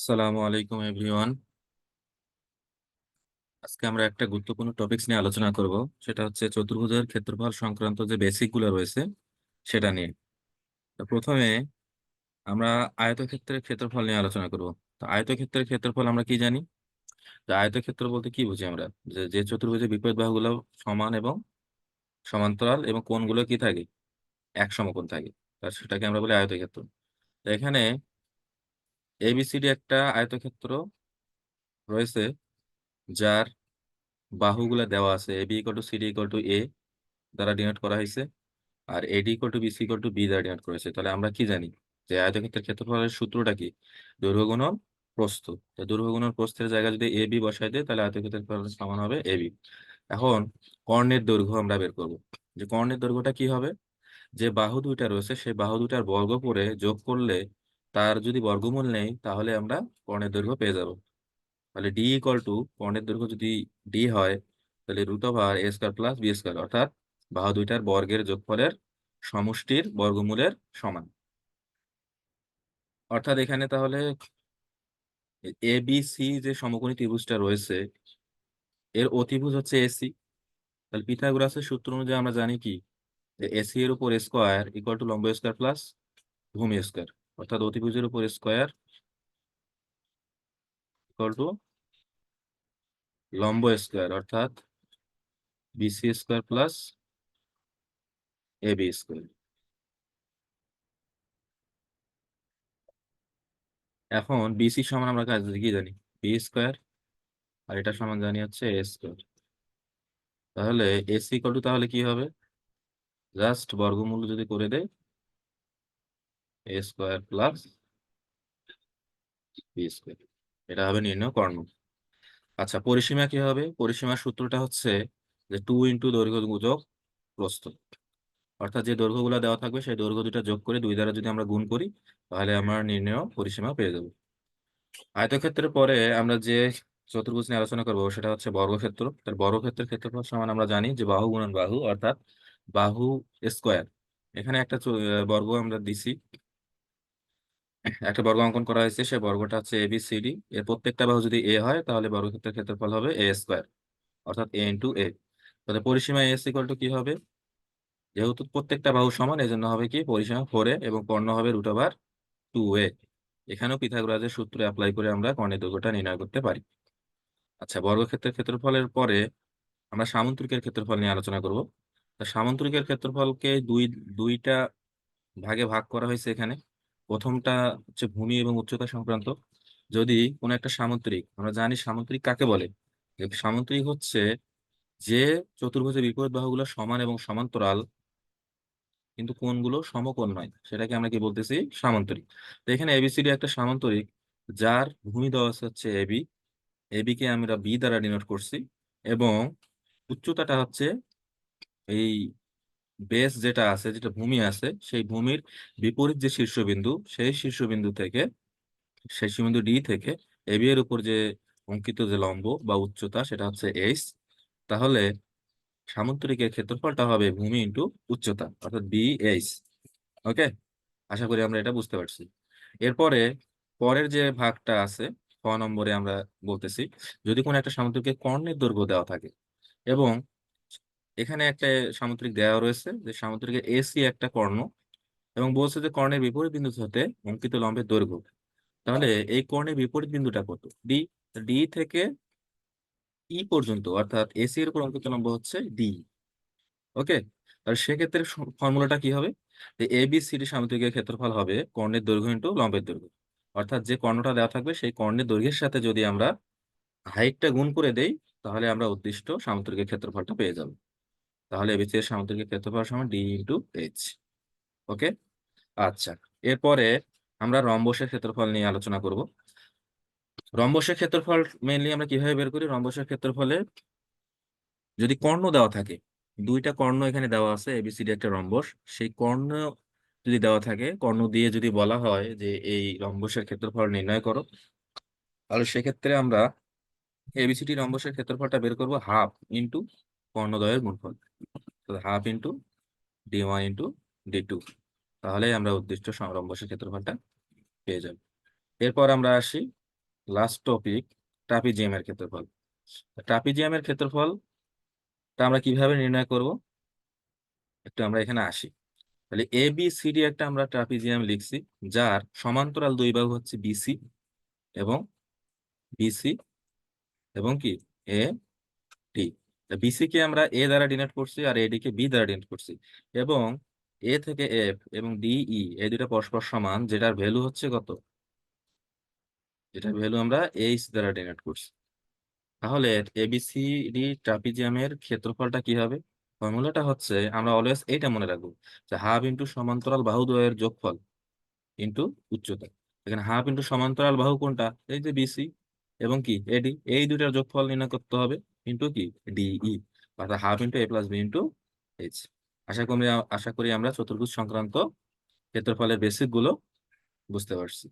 আসসালামু আলাইকুম এভরিওয়ান। আজকে আমরা একটা গুরুত্বপূর্ণ টপিকস নিয়ে আলোচনা করব। সেটা হচ্ছে চতুর্ভুজের ক্ষেত্রফল সংক্রান্ত যে বেসিক গুলো রয়েছে সেটা নিয়ে। তো প্রথমে আমরা আয়তক্ষেত্রের ক্ষেত্রফল নিয়ে আলোচনা করব। তো আয়তক্ষেত্রের ক্ষেত্রফল আমরা কি জানি? যে আয়তক্ষেত্র বলতে কি বুঝি আমরা? যে যে চতুর্ভুজের বিপরীত বাহুগুলো সমান এবং সমান্তরাল এবং কোণগুলো কি থাকে, এক সমকোণ থাকে, তা সেটাকে আমরা বলি আয়তক্ষেত্র। তো এখানে এবিসিডি একটা আয়তক্ষেত্র রয়েছে, যার বাহুগুলা দেওয়া আছে AB equal to CD equal to a দ্বারা ডিনোট করা হয়েছে, আর AD equal to BC equal to b দ্বারা ডিনোট করেছে। তাহলে আমরা কি জানি যে আয়তক্ষেত্রের ক্ষেত্রফলের সূত্রটা কি? দৈর্ঘ্য গুণন প্রস্থ। তো দৈর্ঘ্য গুণন প্রস্থের জায়গায় যদি এ বি বসাই দেয় তাহলে আয়তক্ষেত্রের ক্ষেত্রফল সমান হবে এবি। এখন কর্ণের দৈর্ঘ্য আমরা বের করব। যে কর্ণের দৈর্ঘ্যটা কি হবে? যে বাহু দুইটা রয়েছে সেই বাহু দুইটার বর্গ করে যোগ করলে তার যদি বর্গমূল নেই তাহলে আমরা কর্ণের দৈর্ঘ্য পেয়ে যাব। তাহলে ডি ইকুয়াল টু কর্ণের দৈর্ঘ্য যদি ডি হয় তাহলে root over a square plus B square, অর্থাৎ বাহু দুইটার বর্গের যোগফলের সমষ্টির বর্গমূলের সমান। অর্থাৎ এখানে তাহলে এ বি সি যে সমকোণী ত্রিভুজটা রয়েছে এর অতিভুজ হচ্ছে এসি। তাহলে পিথাগোরাসের সূত্র অনুযায়ী আমরা জানি কি, যে এসি এর উপর স্কয়ার ইকুয়াল টু লম্ব স্কয়ার প্লাস ভূমি স্কয়ার, অর্থাৎ অতিভুজের উপর স্কয়ার ইকুয়াল টু লম্ব স্কয়ার, অর্থাৎ BC square plus A B square. এখন বিসি সমান আমরা কাজ কি জানি? বি স্কয়ার, আর এটা সমান জানি হচ্ছে এ স্কয়ার। তাহলে এসি ইকুয়াল টু তাহলে কি হবে? জাস্ট বর্গমূল যদি করে দেয় এ স্কয়ার প্লাস বি স্কয়ার, এটা হবে নির্ণয় কর্ণ। আচ্ছা, পরিসীমা কি হবে? পরিসীমার সূত্রটা হচ্ছে যে 2 দৈর্ঘ্য যোগ প্রস্থ। অর্থাৎ যে দৈর্ঘ্যগুলো দেওয়া থাকবে সেই দৈর্ঘ্য দুটা যোগ করে 2 দ্বারা যদি আমরা গুণ করি তাহলে আমরা নির্ণয় পরিসীমা পেয়ে যাবো। আয়তক্ষেত্রের পরে আমরা যে চতুর্ভুজ নিয়ে আলোচনা করবো সেটা হচ্ছে বর্গক্ষেত্র। তার বর্গক্ষেত্রের ক্ষেত্রফল সমান আমরা জানি যে বাহু গুণন বাহু, অর্থাৎ বাহু স্কোয়ার। এখানে একটা বর্গ আমরা দিছি, একটা বর্গ অঙ্কন করা হয়েছে, সেই বর্গটা হচ্ছে এ বি সি ডি। এর প্রত্যেকটা বাহু যদি এ হয় তাহলে বর্গক্ষেত্রের ক্ষেত্রফল হবে এ স্কোয়ার, অর্থাৎ এ ইন্টু এ। তাহলে পরিসীমা এস ইকুয়াল টু কি হবে? যেহেতু প্রত্যেকটা বাহু সমান এই জন্য হবে কি, পরিসীমা 4a এবং কর্ণ হবে রুট ওভার 2a। এখানেও পিথাগোরাসের সূত্র অ্যাপ্লাই করে আমরা কর্ণের দৈর্ঘ্যটা নির্ণয় করতে পারি। আচ্ছা, বর্গক্ষেত্রের ক্ষেত্রফলের পরে আমরা সামুদ্রিকের ক্ষেত্রফল নিয়ে আলোচনা করব। তা সামুদ্রিকের ক্ষেত্রফলকে দুইটা ভাগে ভাগ করা হয়েছে এখানে। প্রথমটা হচ্ছে ভূমি এবং উচ্চতা সংক্রান্ত। যদি কোনো একটা সামুদ্রিক, আমরা জানি সামুদ্রিক কাকে বলে? যে সামুদ্রিক হচ্ছে যে চতুর্ভুজের বিপরীত বাহুগুলো সমান এবং সমান্তরাল কিন্তু কোণগুলো সমকোণ নয়, সেটাকে আমরা কি বলতেছি? সামান্তরিক। তো এখানে এবিসিডি একটা সামান্তরিক, যার ভূমি দেওয়া আছে হচ্ছে এবি। এবি কে আমরা বি দ্বারা ডিনোট করছি, এবং উচ্চতাটা হচ্ছে এই বেস যেটা আছে, যেটা ভূমি আছে, সেই ভূমির বিপরীত যে শীর্ষবিন্দু, সেই শীর্ষবিন্দু থেকে, সেই শীর্ষবিন্দু ডি থেকে এবি এর উপর যে অঙ্কিত যে লম্ব বা উচ্চতা সেটা হচ্ছে এইচ। তাহলে সামান্তরিকের ক্ষেত্রফলটা হবে ভূমি ইন্টু উচ্চতা, অর্থাৎ বি এইচ। ওকে, আশা করি আমরা এটা বুঝতে পারছি। এরপরে পরের যে ভাগটা আছে, ক নম্বরে আমরা বলতেছি, যদি কোনো একটা সামুদ্রিকের কর্ণের দৈর্ঘ্য দেওয়া থাকে এবং এখানে একটা সামুদ্রিক দেওয়া রয়েছে যে সামুদ্রিকের এসি একটা কর্ণ, এবং বলছে যে কর্ণের বিপরীত বিন্দু হতে অঙ্কিত লম্বের দৈর্ঘ্য, তাহলে এই কর্ণের বিপরীত বিন্দুটা কত? ডি। ডি থেকে ই পর্যন্ত, অর্থাৎ এসি এর উপর অঙ্কিত লম্ব হচ্ছে ডি। ওকে, আর সেক্ষেত্রে ফর্মুলাটা কি হবে? যে এ বি সি ডি সামুদ্রিকের ক্ষেত্রফল হবে কর্ণের দৈর্ঘ্য ইন্টু লম্বের দৈর্ঘ্য। অর্থাৎ যে কর্ণটা দেওয়া থাকবে সেই কর্ণের দৈর্ঘ্যের সাথে যদি আমরা হাইটটা গুণ করে দেই তাহলে আমরা উদ্দিষ্ট সামুদ্রিকের ক্ষেত্রফলটা পেয়ে যাব। তাহলে এবিসি এর সামুদ্রিকের ক্ষেত্রফল সমান ডি ইন্টু এইচ। ওকে, আচ্ছা। এরপরে আমরা রম্বসের ক্ষেত্রফল নিয়ে আলোচনা করব। রম্বসের ক্ষেত্রফল মেইনলি আমরা কিভাবে বের করি? রম্বসের ক্ষেত্রফলে যদি কর্ণ দেওয়া থাকে, দুইটা কর্ণ এখানে দেওয়া আছে, এবিসিডি একটা রম্বস, সেই কর্ণ যদি দেওয়া থাকে, কর্ণ দিয়ে যদি বলা হয় যে এই রম্বসের ক্ষেত্রফল নির্ণয় করো, তাহলে সেক্ষেত্রে আমরা এবিসিডি রম্বসের ক্ষেত্রফলটা বের করব হাফ ইন্টু কর্ণদ্বয়ের গুণফল, হাফ ইন্টু ডি1 ইন্টু ডি2। তাহলে আমরা উদ্দিষ্ট রম্বসের ক্ষেত্রফলটা পেয়ে যাব। এরপর আমরা আসি লাস্ট টপিক, ট্রাপিজিয়ামের ক্ষেত্রফল। ট্রাপিজিয়ামের ক্ষেত্রফলটা আমরা কিভাবে নির্ণয় করব, একটু আমরা এখানে আসি। তাহলে এ বি সি ডি একটা আমরা ট্রাপিজিয়াম লিখছি, যার সমান্তরাল দুই বাহু হচ্ছে বিসি এবং বিসি এবং কি এ ডি। বিসি কে আমরা এ দ্বারা ডিনোট করছি আর এডি কে বি দ্বারা ডিনোট করছি, এবং এ থেকে এফ এবং ডিই এই দুটা পরস্পর সমান, যেটার ভ্যালু হচ্ছে কত, যেটার ভ্যালু আমরা এইচ দ্বারা ডিনোট করছি। তাহলে এবিসিডি ট্রাপিজিয়ামের ক্ষেত্রফলটা কি হবে? ফর্মুলাটা হচ্ছে, আমরা অলওয়েজ এইটা মনে রাখবো, যে হাফ ইন্টু সমান্তরাল বাহু দ্বয়ের যোগফল ইন্টু উচ্চতা। এখানে হাফ ইন্টু সমান্তরাল বাহু কোনটা, এই যে বিসি এবং কি এডি, এই দুইটার যোগফল নির্ণয় করতে হবে ইন্টু কি ডিই, অর্থাৎ হাফ ইন্টু এ প্লাস বি ইন্টু এইচ। আশা করি আমরা চতুর্ভুজ সংক্রান্ত ক্ষেত্রফলের বেসিক গুলো বুঝতে পারছি।